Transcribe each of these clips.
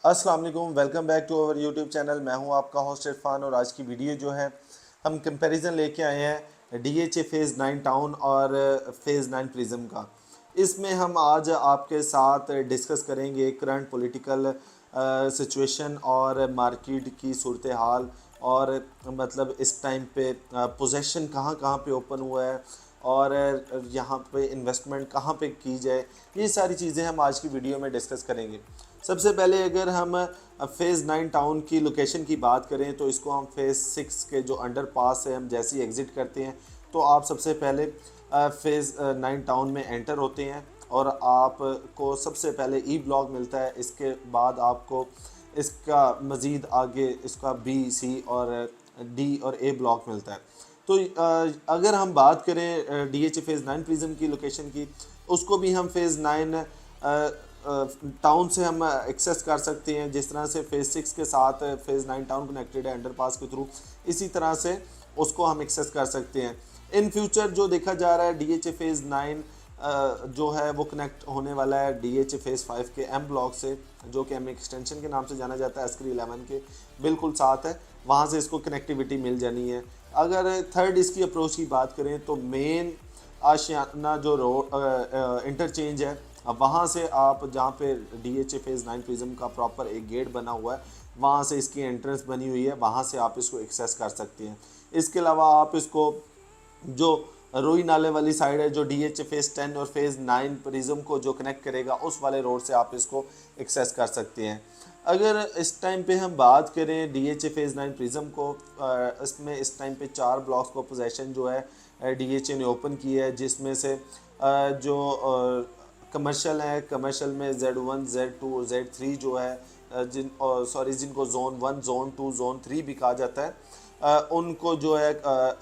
अस्सलाम वालेकुम, welcome back to our YouTube channel. मैं हूं आपका होस्ट इरफान और आज की वीडियो जो है हम कंपैरिजन लेके आए हैं डीएचए फ़ेज़ 9 टाउन और फ़ेज़ 9 प्रिज्म का। इसमें हम आज आपके साथ डिस्कस करेंगे करंट पॉलिटिकल सिचुएशन और मार्केट की सूरत हाल और मतलब इस टाइम पे पोजेशन कहाँ कहाँ पे ओपन हुआ है और यहाँ पे इन्वेस्टमेंट कहाँ पे की जाए, ये सारी चीज़ें हम आज की वीडियो में डिस्कस करेंगे। सबसे पहले अगर हम फ़ेज़ 9 टाउन की लोकेशन की बात करें तो इसको हम फ़ेज़ 6 के जो अंडर पास है हम जैसे ही एग्ज़िट करते हैं तो आप सबसे पहले फ़ेज़ 9 टाउन में एंटर होते हैं और आपको सबसे पहले ई ब्लॉक मिलता है। इसके बाद आपको इसका मज़ीद आगे इसका बी सी और डी और ए ब्लॉक मिलता है। तो अगर हम बात करें डी एच फ़ेज़ 9 प्रिज्म की लोकेशन की, उसको भी हम फ़ेज़ 9 टाउन से हम एक्सेस कर सकते हैं। जिस तरह से फ़ेज़ 6 के साथ फ़ेज़ 9 टाउन कनेक्टेड है अंडरपास के थ्रू, इसी तरह से उसको हम एक्सेस कर सकते हैं। इन फ्यूचर जो देखा जा रहा है DHA फ़ेज़ 9 जो है वो कनेक्ट होने वाला है DHA फ़ेज़ 5 के एम ब्लॉक से, जो कि एम एक्सटेंशन के नाम से जाना जाता है, अस्करी 11 के बिल्कुल साथ है। वहाँ से इसको कनेक्टिविटी मिल जानी है। अगर थर्ड इसकी अप्रोच की बात करें तो मेन आशियाना जो रोड इंटरचेंज है, अब वहाँ से आप जहाँ पे DHA फ़ेज़ 9 प्रिज्म का प्रॉपर एक गेट बना हुआ है, वहाँ से इसकी एंट्रेंस बनी हुई है, वहाँ से आप इसको एक्सेस कर सकते हैं। इसके अलावा आप इसको जो रोई नाले वाली साइड है, जो DHA फ़ेज़ 10 और फ़ेज़ 9 प्रिज्म को जो कनेक्ट करेगा, उस वाले रोड से आप इसको एक्सेस कर सकते हैं। अगर इस टाइम पे हम बात करें DHA फ़ेज़ 9 प्रिज्म को, इसमें इस टाइम पे 4 ब्लॉक्स को पोजेशन जो है DHA ने ओपन की है, जिसमें से जो कमर्शियल है, कमर्शियल में Z1 Z2 और Z3 जो है जिनको जोन 1 जोन 2 जोन 3 भी कहा जाता है, उनको जो है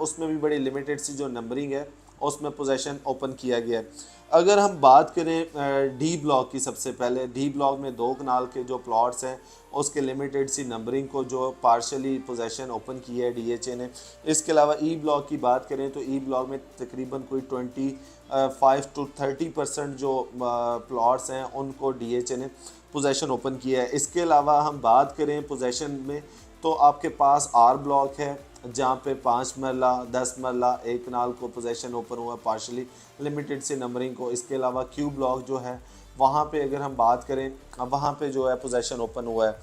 उसमें भी बड़ी लिमिटेड सी जो नंबरिंग है उसमें पोजेशन ओपन किया गया है। अगर हम बात करें डी ब्लॉक की, सबसे पहले डी ब्लॉक में 2 कनाल के जो प्लॉट्स हैं उसके लिमिटेड सी नंबरिंग को जो पार्शली पोजेशन ओपन की है DHA ने। इसके अलावा ई ब्लॉक की बात करें तो ई ब्लॉक में तकरीबन कोई 25 to 30% जो प्लॉट्स हैं उनको DHA ने पोजेशन ओपन किया है। इसके अलावा हम बात करें पोजेशन में तो आपके पास आर ब्लॉक है, जहाँ पे 5 मरला 10 मरला एक कनाल को पोजेशन ओपन हुआ पार्शली लिमिटेड से नंबरिंग को। इसके अलावा क्यू ब्लॉक जो है वहाँ पे अगर हम बात करें, वहाँ पे जो है पोजेशन ओपन हुआ है।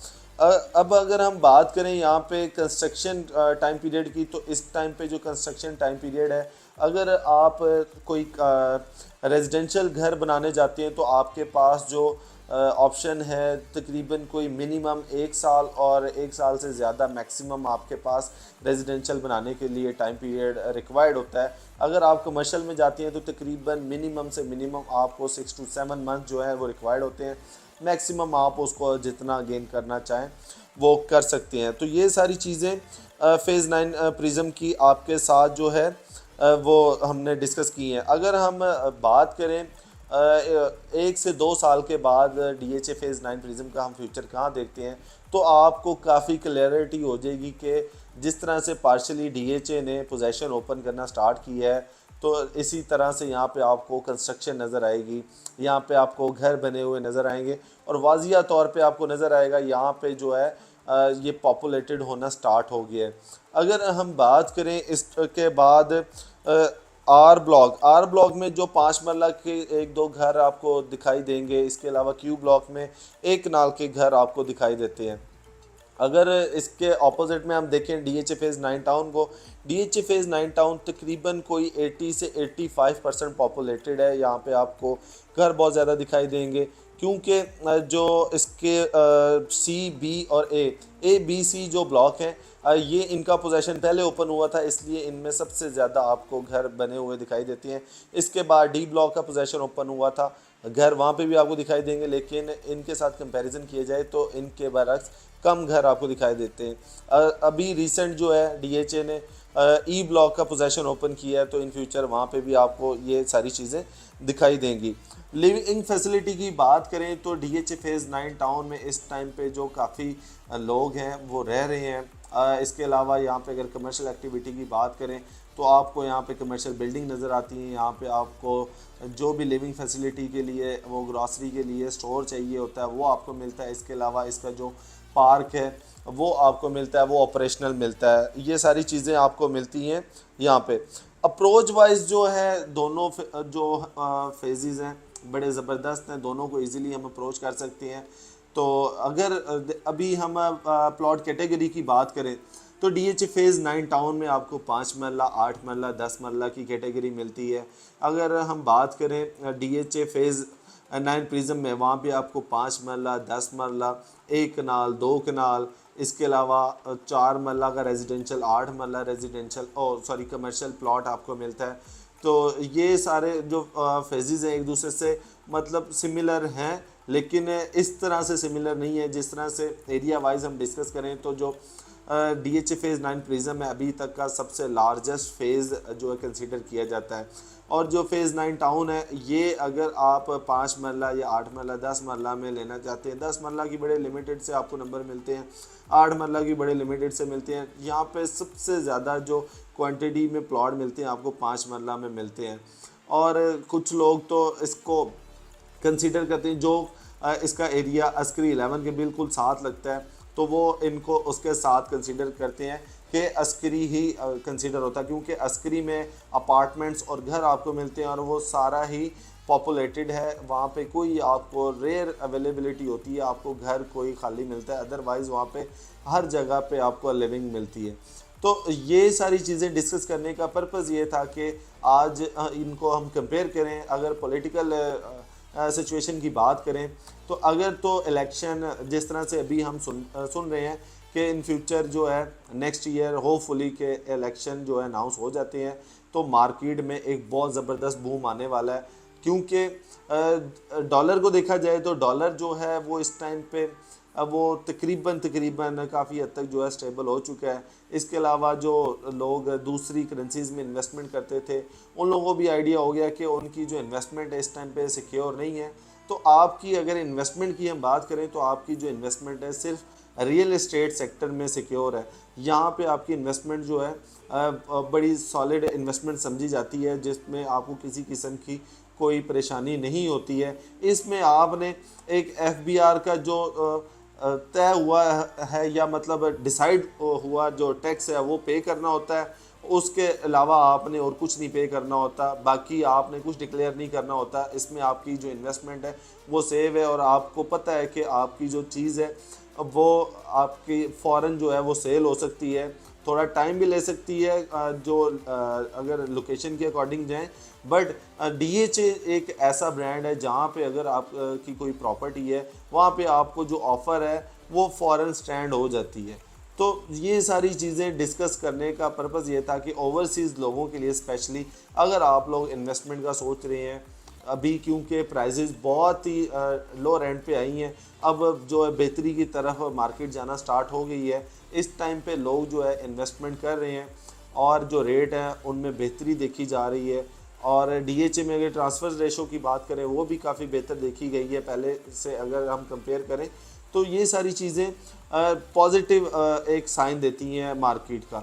अब अगर हम बात करें यहाँ पे कंस्ट्रक्शन टाइम पीरियड की, तो इस टाइम पे जो कंस्ट्रक्शन टाइम पीरियड है, अगर आप कोई रेजिडेंशियल घर बनाने जाते हैं तो आपके पास जो ऑप्शन है तकरीबन कोई मिनिमम 1 साल और 1 साल से ज़्यादा मैक्सिमम आपके पास रेजिडेंशियल बनाने के लिए टाइम पीरियड रिक्वायर्ड होता है। अगर आप कमर्शियल में जाती हैं तो तकरीबन मिनिमम से मिनिमम आपको 6 to 7 मंथ जो है वो रिक्वायर्ड होते हैं। मैक्सिमम आप उसको जितना गेन करना चाहें वो कर सकते हैं। तो ये सारी चीज़ें फ़ेज़ 9 प्रिज्म की आपके साथ जो है वो हमने डिस्कस की हैं। अगर हम बात करें 1 से 2 साल के बाद DHA फ़ेज़ 9 प्रिज्म का हम फ्यूचर कहाँ देखते हैं, तो आपको काफ़ी क्लैरिटी हो जाएगी कि जिस तरह से पार्शली DHA ने पोजेशन ओपन करना स्टार्ट किया है, तो इसी तरह से यहाँ पे आपको कंस्ट्रक्शन नज़र आएगी, यहाँ पे आपको घर बने हुए नज़र आएंगे और वाज़िया तौर पे आपको नज़र आएगा यहाँ पे जो है ये पॉपुलेटेड होना स्टार्ट हो गया है। अगर हम बात करें इसके बाद आर ब्लॉक में जो 5 मरला के 1-2 घर आपको दिखाई देंगे। इसके अलावा क्यू ब्लॉक में 1 कनाल के घर आपको दिखाई देते हैं। अगर इसके ऑपोजिट में हम देखें DHA फ़ेज़ 9 टाउन को, DHA फ़ेज़ 9 टाउन तकरीबन कोई 80 से 85% पॉपुलेटेड है। यहाँ पे आपको घर बहुत ज़्यादा दिखाई देंगे क्योंकि जो इसके सी बी और ए बी सी जो ब्लॉक हैं, ये इनका पोजेशन पहले ओपन हुआ था, इसलिए इनमें सबसे ज़्यादा आपको घर बने हुए दिखाई देते हैं। इसके बाद डी ब्लॉक का पोजेशन ओपन हुआ था, घर वहाँ पे भी आपको दिखाई देंगे, लेकिन इनके साथ कंपैरिजन किया जाए तो इनके बरक्स कम घर आपको दिखाई देते हैं। अभी रिसेंट जो है DHA ने ई ब्लॉक का पोजेशन ओपन किया है, तो इन फ्यूचर वहाँ पे भी आपको ये सारी चीज़ें दिखाई देंगी। लिविंग फैसिलिटी की बात करें तो DHA फ़ेज़ 9 टाउन में इस टाइम पे जो काफ़ी लोग हैं वो रह रहे हैं। इसके अलावा यहाँ पे अगर कमर्शियल एक्टिविटी की बात करें तो तो आपको यहाँ पे कमर्शियल बिल्डिंग नज़र आती है। यहाँ पे आपको जो भी लिविंग फैसिलिटी के लिए, वो ग्रॉसरी के लिए स्टोर चाहिए होता है वो आपको मिलता है। इसके अलावा इसका जो पार्क है वो आपको मिलता है, वो ऑपरेशनल मिलता है। ये सारी चीज़ें आपको मिलती हैं यहाँ पे। अप्रोच वाइज जो है दोनों जो फेजेस हैं बड़े ज़बरदस्त हैं, दोनों को इजीली हम अप्रोच कर सकते हैं। तो अगर अभी हम प्लॉट कैटेगरी की बात करें तो DHA फेज़ 9 टाउन में आपको 5 मरला, 8 मरला, 10 मरला की कैटेगरी मिलती है। अगर हम बात करें DHA फेज़ 9 प्रिज्म में, वहाँ पे आपको 5 मरला, 10 मरला, 1 कनाल, 2 कनाल, इसके अलावा 4 मरला का रेजिडेंशियल, 8 मरला रेजिडेंशियल कमर्शियल प्लॉट आपको मिलता है। तो ये सारे जो फेजेस हैं एक दूसरे से मतलब सिमिलर हैं, लेकिन इस तरह से सिमिलर नहीं है जिस तरह से एरिया वाइज हम डिस्कस करें। तो जो DHA फेज़ 9 प्रिज्म है अभी तक का सबसे लार्जेस्ट फेज़ जो है कंसीडर किया जाता है। और जो फेज़ 9 टाउन है ये अगर आप 5 मरला या 8 मरला, 10 मरला में लेना चाहते हैं, 10 मरला की बड़े लिमिटेड से आपको नंबर मिलते हैं, 8 मरला की बड़े लिमिटेड से मिलते हैं। यहाँ पे सबसे ज़्यादा जो क्वांटिटी में प्लॉट मिलते हैं आपको 5 मरला में मिलते हैं। और कुछ लोग तो इसको कंसीडर करते हैं जो इसका एरिया अस्करी 11 के बिल्कुल साथ लगता है, तो वो इनको उसके साथ कंसीडर करते हैं कि अस्करी ही कंसीडर होता है, क्योंकि अस्करी में अपार्टमेंट्स और घर आपको मिलते हैं और वो सारा ही पॉपुलेटेड है। वहाँ पे कोई आपको रेयर अवेलेबिलिटी होती है, आपको घर कोई खाली मिलता है, अदरवाइज़ वहाँ पे हर जगह पे आपको लिविंग मिलती है। तो ये सारी चीज़ें डिस्कस करने का पर्पज़ ये था कि आज इनको हम कंपेयर करें। अगर पॉलिटिकल सिचुएशन की बात करें तो अगर तो इलेक्शन जिस तरह से अभी हम सुन रहे हैं कि इन फ्यूचर जो है नेक्स्ट ईयर होपफुली के इलेक्शन जो है अनाउंस हो जाते हैं, तो मार्केट में एक बहुत ज़बरदस्त बूम आने वाला है। क्योंकि डॉलर को देखा जाए तो डॉलर जो है वो इस टाइम पे अब वो तकरीबन काफ़ी हद तक जो है स्टेबल हो चुका है। इसके अलावा जो लोग दूसरी करेंसीज़ में इन्वेस्टमेंट करते थे उन लोगों को भी आइडिया हो गया कि उनकी जो इन्वेस्टमेंट है इस टाइम पे सिक्योर नहीं है। तो आपकी अगर इन्वेस्टमेंट की हम बात करें तो आपकी जो इन्वेस्टमेंट है सिर्फ रियल एस्टेट सेक्टर में सिक्योर है। यहाँ पे आपकी इन्वेस्टमेंट जो है बड़ी सॉलिड इन्वेस्टमेंट समझी जाती है, जिसमें आपको किसी किस्म की कोई परेशानी नहीं होती है। इसमें आपने एक FBR का जो तय हुआ है या मतलब डिसाइड हुआ जो टैक्स है वो पे करना होता है, उसके अलावा आपने और कुछ नहीं पे करना होता, बाकी आपने कुछ डिक्लेयर नहीं करना होता। इसमें आपकी जो इन्वेस्टमेंट है वो सेव है और आपको पता है कि आपकी जो चीज़ है वो आपकी फ़ौरन जो है वो सेल हो सकती है, थोड़ा टाइम भी ले सकती है जो अगर लोकेशन के अकॉर्डिंग जाएं। बट DHA एक ऐसा ब्रांड है जहाँ पे अगर आप की कोई प्रॉपर्टी है वहाँ पे आपको जो ऑफ़र है वो फ़ौरन स्टैंड हो जाती है। तो ये सारी चीज़ें डिस्कस करने का पर्पज़ ये था कि ओवरसीज़ लोगों के लिए स्पेशली अगर आप लोग इन्वेस्टमेंट का सोच रहे हैं अभी, क्योंकि प्राइजेज़ बहुत ही लो रेंट पे आई हैं, अब जो है बेहतरी की तरफ मार्केट जाना स्टार्ट हो गई है। इस टाइम पे लोग जो है इन्वेस्टमेंट कर रहे हैं और जो रेट है उनमें बेहतरी देखी जा रही है। और DHA में अगर ट्रांसफ़र रेशो की बात करें वो भी काफ़ी बेहतर देखी गई है पहले से अगर हम कंपेयर करें। तो ये सारी चीज़ें पॉजिटिव एक साइन देती हैं मार्केट का।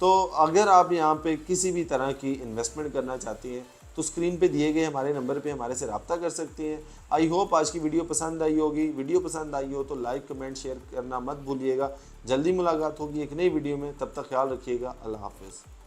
तो अगर आप यहाँ पे किसी भी तरह की इन्वेस्टमेंट करना चाहती हैं तो स्क्रीन पे दिए गए हमारे नंबर पे हमारे से रब्ता कर सकती हैं। आई होप आज की वीडियो पसंद आई होगी। वीडियो पसंद आई हो तो लाइक कमेंट शेयर करना मत भूलिएगा। जल्दी मुलाकात होगी एक नई वीडियो में, तब तक ख्याल रखिएगा। अल्लाह हाफिज़।